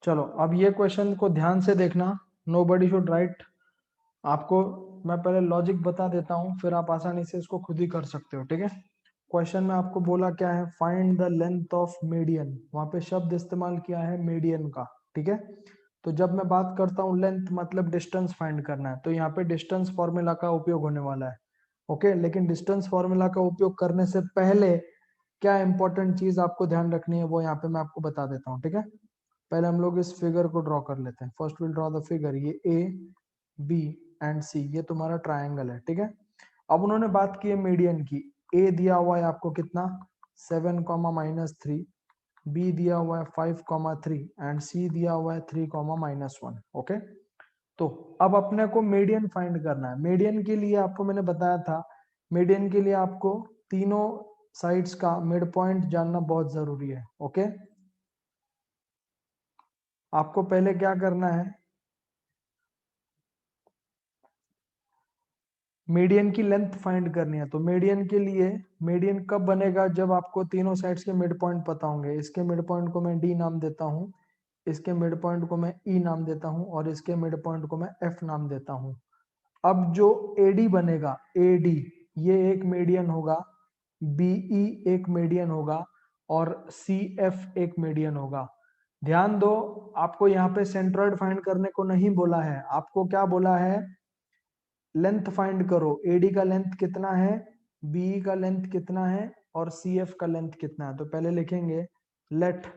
चलो अब ये क्वेश्चन को ध्यान से देखना, नोबडी शुड राइट। आपको मैं पहले लॉजिक बता देता हूँ, फिर आप आसानी से इसको खुद ही कर सकते हो, ठीक है। क्वेश्चन में आपको बोला क्या है, find the length of median, वहां पे शब्द इस्तेमाल किया है मीडियन का, ठीक है। तो जब मैं बात करता हूँ लेंथ मतलब डिस्टेंस फाइंड करना है, तो यहाँ पे डिस्टेंस फॉर्मूला का उपयोग होने वाला है, ओके। लेकिन डिस्टेंस फॉर्मूला का उपयोग करने से पहले क्या इंपॉर्टेंट चीज आपको ध्यान रखनी है, वो यहाँ पे मैं आपको बता देता हूँ, ठीक है। पहले हम लोग इस फिगर को ड्रॉ कर लेते हैं। First will draw the figure. ये ए बी एंड सी, ये तुम्हारा ट्रायंगल है, ठीक है। अब उन्होंने बात की है मीडियन की। ए दिया हुआ है आपको कितना, 7, -3। बी दिया हुआ है 5, 3 एंड सी दिया हुआ है 3, -1, ओके। तो अब अपने को मीडियन फाइंड करना है। मीडियन के लिए आपको मैंने बताया था, मीडियन के लिए आपको तीनों साइड्स का मिड पॉइंट जानना बहुत जरूरी है, ओके। आपको पहले क्या करना है, मीडियन की लेंथ फाइंड करनी है। तो मीडियन के लिए, मीडियन कब बनेगा, जब आपको तीनों साइड्स के मिड पॉइंट पता होंगे। इसके मिड पॉइंट को मैं डी नाम देता हूँ, इसके मिड पॉइंट को मैं ई नाम देता हूँ, और इसके मिड पॉइंट को मैं एफ नाम देता हूँ। अब जो एडी बनेगा, एडी, ये एक मीडियन होगा, बीई एक मीडियन होगा, और सी एफ एक मीडियन होगा। ध्यान दो, आपको यहाँ पे सेंट्रॉइड फाइंड करने को नहीं बोला है, आपको क्या बोला है, लेंथ फाइंड करो। एडी का लेंथ कितना है, बीई का लेंथ कितना है, और सी एफ का लेंथ कितना है। तो पहले लिखेंगे let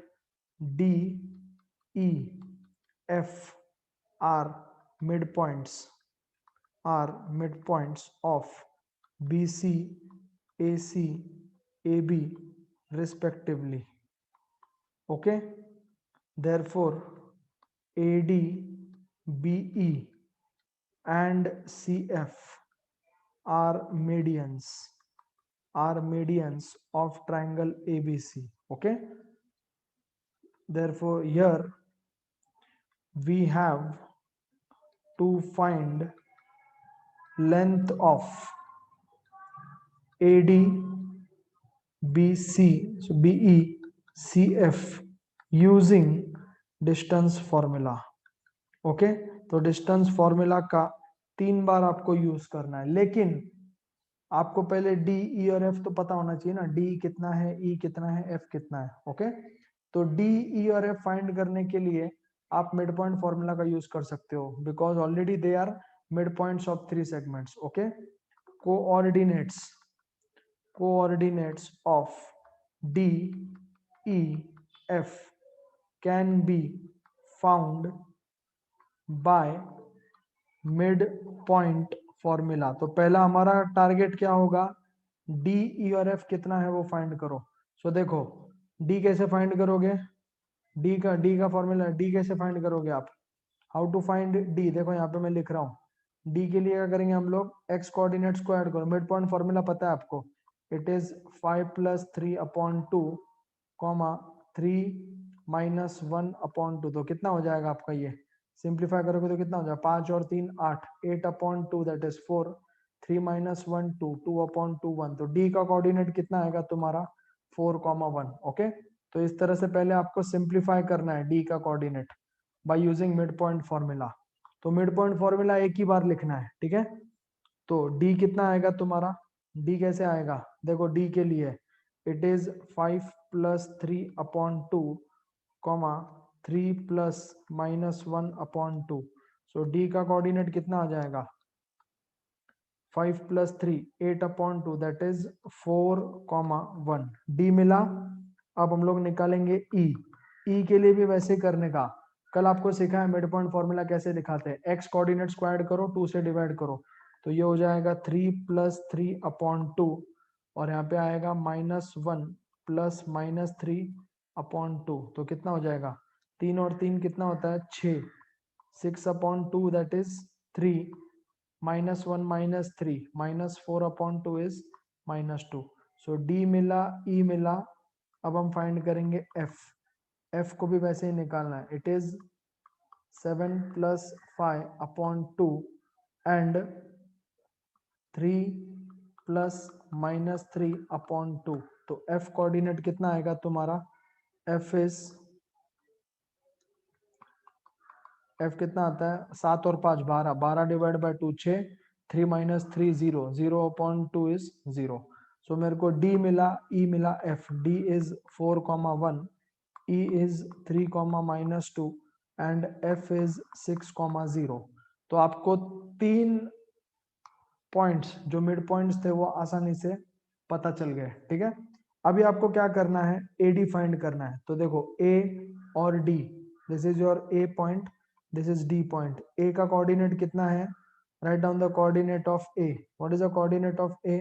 D E F are midpoints, are midpoints of BC, AC, AB respectively. Okay, therefore AD, BE and CF are medians of triangle ABC. Okay, therefore here we have to find length of AD, BC, so BE, CF using distance formula, okay. तो distance formula का 3 बार आपको use करना है, लेकिन आपको पहले D E और F तो पता होना चाहिए ना, डी कितना है, ई कितना है, एफ कितना है, ओके। तो डी ई और एफ फाइंड करने के लिए आप मिड पॉइंट फॉर्मूला का यूज कर सकते हो, because already they are midpoints of 3 segments, okay. Coordinates coordinates of D, E, F can be found by midpoint formula. तो पहला हमारा टारगेट क्या होगा, डी ई और एफ कितना है वो फाइंड करो। सो देखो डी कैसे फाइंड करोगे, डी का फॉर्मूला, डी कैसे फाइंड करोगे आप, हाउ टू फाइंड डी, देखो यहाँ पे मैं लिख रहा हूँ। डी के लिए क्या करेंगे हम लोग, एक्स कोऑर्डिनेट्स को ऐड करो। मिड पॉइंट फॉर्मूला पता है आपको, इट इज 5+3/2, कॉमा 3-1/2। तो कितना हो जाएगा आपका, ये सिंप्लीफाई करोगे तो कितना हो जाएगा, 5 और 3 8, 8/2 दैट इज 4, 3-1 2, 2/2 1। तो डी का कोऑर्डिनेट कितना आएगा तुम्हारा, 4, 1, ओके। तो इस तरह से पहले आपको सिंप्लीफाई करना है डी का coordinate by using mid point formula. तो मिड पॉइंट फॉर्मूला एक ही बार लिखना है, ठीक है। तो डी कितना आएगा तुम्हारा, डी कैसे आएगा, देखो डी के लिए it is 5+3/2, comma 3+-1/2। So D का कोऑर्डिनेट कितना आ जाएगा, 5+3 8/2 दैट इज 4, 1। डी मिला। अब हम लोग निकालेंगे ई। ई के लिए भी वैसे करने का, कल आपको सिखा है मिड पॉइंट फॉर्मूला कैसे दिखाते हैं, एक्स कोऑर्डिनेट को ऐड करो, 2 से डिवाइड करो, तो ये हो जाएगा 3+3/2, और यहाँ पे आएगा -1 + -3/2। तो कितना हो जाएगा, 3 और 3 कितना होता है, 6, 6/2 that is 3, -1 - 3 -4/2 is -2। So D मिला, ई मिला। अब हम फाइंड करेंगे एफ। एफ को भी वैसे ही निकालना है, इट इज 7+5/2 एंड 3+-3/2। तो एफ कोऑर्डिनेट कितना आएगा तुम्हारा, एफ इज f कितना आता है 7 और 5 12, 12 डिवाइड बाय 2 6, 3 माइनस 3 0, 0/2 इज 0। सो मेरे को d मिला, e मिला, f d is 4,1, e is 3,-2 and f is 6,0। तो आपको 3 पॉइंट्स जो मिड पॉइंट्स थे वो आसानी से पता चल गए, ठीक है। अभी आपको क्या करना है, AD फाइंड करना है। तो देखो A और D, this is your A point, this is D point. A का कोऑर्डिनेट कितना है, write down the coordinate of A। What is the coordinate of A,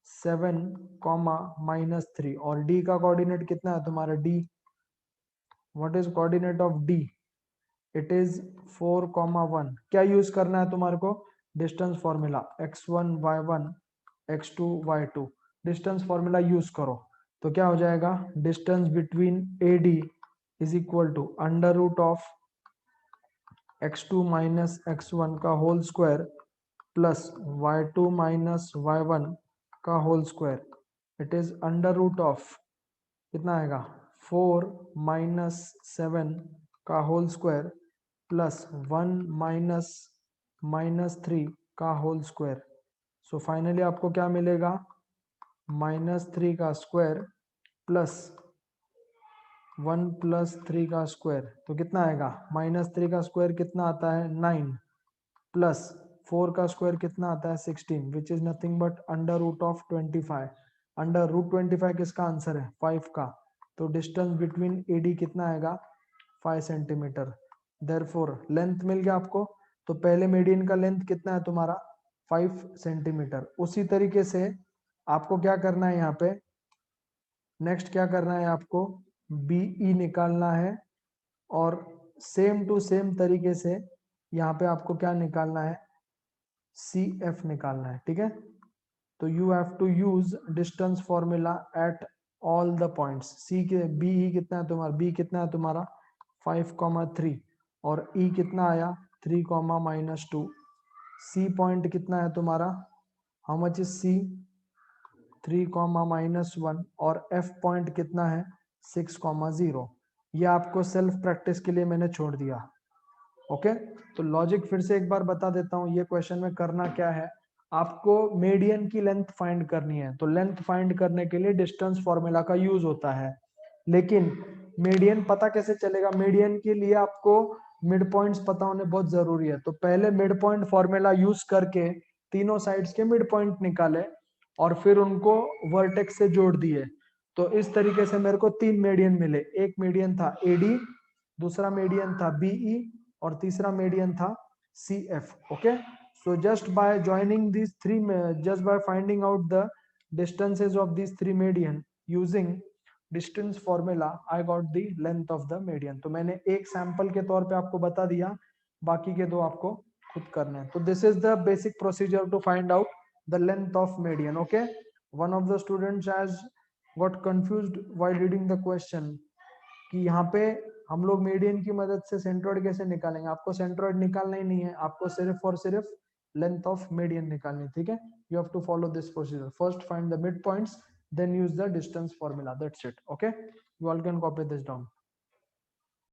7, -3। और D का कोऑर्डिनेट कितना है तुम्हारा D, what is coordinate of D, it is 4,1। क्या use करना है तुम्हारे को, distance formula, x1 y1 x2 y2, distance formula use करो। तो क्या हो जाएगा, distance between AD is equal to under root of x2 minus x1 का whole square plus y2 minus y1 का whole square. It is under root of कितना आएगा 4 minus 7 का होल स्क्वायर प्लस 1 -3 का होल स्क्वायर। सो फाइनली आपको क्या मिलेगा, -3 का स्क्वायर प्लस 1 + 3 का स्क्वायर। तो कितना आएगा, -3 का स्क्वायर कितना आता है 9, प्लस 4 का स्क्वायर कितना आता है 16, which is nothing but under root of 25। Under root 25 किसका आंसर है, 5 का। तो डिस्टेंस बिटवीन AD कितना आएगा, 5 सेंटीमीटर। देयरफॉर लेंथ मिल गया आपको। तो पहले मीडियन का लेंथ कितना है तुम्हारा 5 सेंटीमीटर। उसी तरीके से आपको क्या करना है, यहाँ पे नेक्स्ट क्या करना है, आपको BE निकालना है। और सेम टू सेम तरीके से यहाँ पे आपको क्या निकालना है, CF निकालना है, ठीक है। तो you have to use distance formula at all the points. BE कितना है तुम्हारा, B कितना है तुम्हारा 5,3 और E कितना आया 3,-2। C पॉइंट कितना है तुम्हारा, हाउ मच इज C, 3,-1 और F पॉइंट कितना है 6,0। ये आपको सेल्फ प्रैक्टिस के लिए मैंने छोड़ दिया, ओके। तो लॉजिक फिर से एक बार बता देता हूँ, ये क्वेश्चन में करना क्या है, आपको मीडियन की लेंथ फाइंड करनी है। तो लेंथ फाइंड करने के लिए डिस्टेंस फॉर्मूला का यूज होता है, लेकिन मीडियन पता कैसे चलेगा, मीडियन के लिए आपको मिड पॉइंट्स पता होने बहुत जरूरी है। तो पहले मिड पॉइंट फॉर्मूला यूज करके तीनों साइड्स के मिड पॉइंट निकाले और फिर उनको वर्टेक्स से जोड़ दिए। तो इस तरीके से मेरे को 3 मीडियन मिले, एक मीडियन था AD, दूसरा मीडियन था BE और तीसरा मीडियन था CF, okay. so just by joining these three, just by finding out the distances of these 3 median using distance formula, I got the length of the median। तो मैंने एक sample के तौर पे आपको बता दिया, बाकी के दो आपको खुद करने हैं। तो this is the basic procedure to find out the length of median, okay. One of the students has got confused while reading the question कि यहाँ पे हम लोग मीडियन की मदद से सेंट्रोइड कैसे निकालेंगे। आपको सेंट्रोइड निकालना ही नहीं है, आपको सिर्फ और सिर्फ लेंथ ऑफ मीडियन निकालनी, ठीक है। You have to follow this procedure, first find the midpoints, then use the distance formula, that's it, okay। You all can copy this down।